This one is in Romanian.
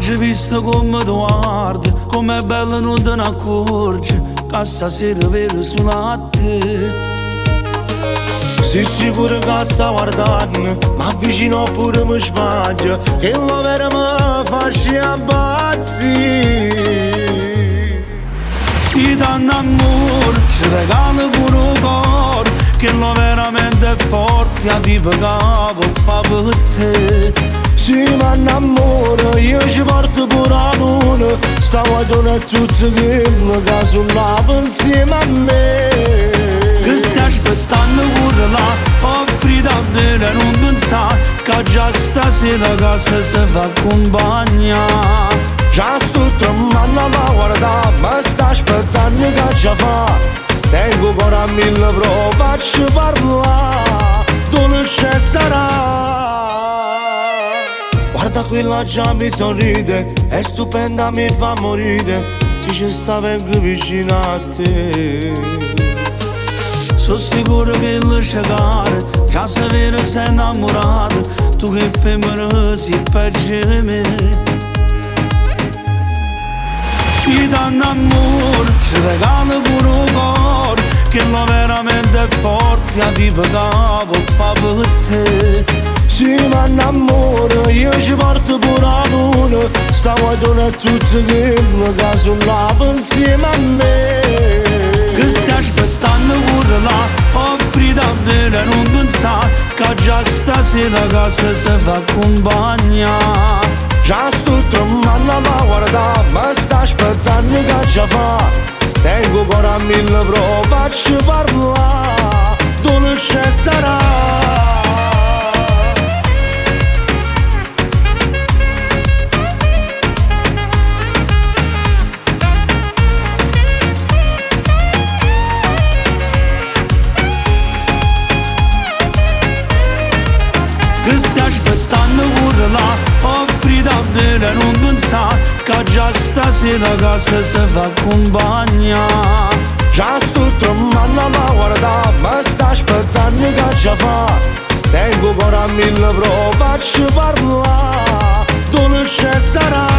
Oggi visto come tu guardi, com'è bello non te ne accorgi, che stasera vedo solo a te. Sei sicuro che sta guardando, ma avvicino pure mi sbaglio, che la vera mi fa impazzire. Si danno amore, ci regala pure un cuore, che lo veramente forte a tipo capo fa per te. Si mi innamoro, io ci porto pure a luna, sta guardando tutti che mi casolava insieme a me. Che stai aspettando pure là, offri da bere e non pensare, che già stasera casa si fa accompagnare. Già sto tremando ma guarda, mi sta aspettando che già fa. Tengo ancora 1000 prove a ci parlare, dolce sarà. Guarda quella già mi sorride, è stupenda, mi fa morire, se ci sta vengo vicino a te. Sono sicuro che lo cercare, già se vero sei innamorato, tu che femmina sei peggio di me. Si danno amore, ci regala pure un cuore, che lo veramente forte a tipo capo fa per te. Si mi innamoro, io ci porto pure a luna, sta guardando tutti che mi casolava insieme a me. Che stai aspettando pure là, offri da bere e non pensare, che già stasera casa si fa accompagnare. Già sto tremando ma guarda, mi sta aspettando che già fa. Tengo ancora 1000 prove a ci parlare, dolce sarà. Che stai aspettando pure là, offri da bere e non pensare, che già stasera casa si fa accompagnare. Già sto tremando ma guarda, mi sta aspettando che già fa. Tengo ancora 1000 prove a ci parlare, dolce sarà.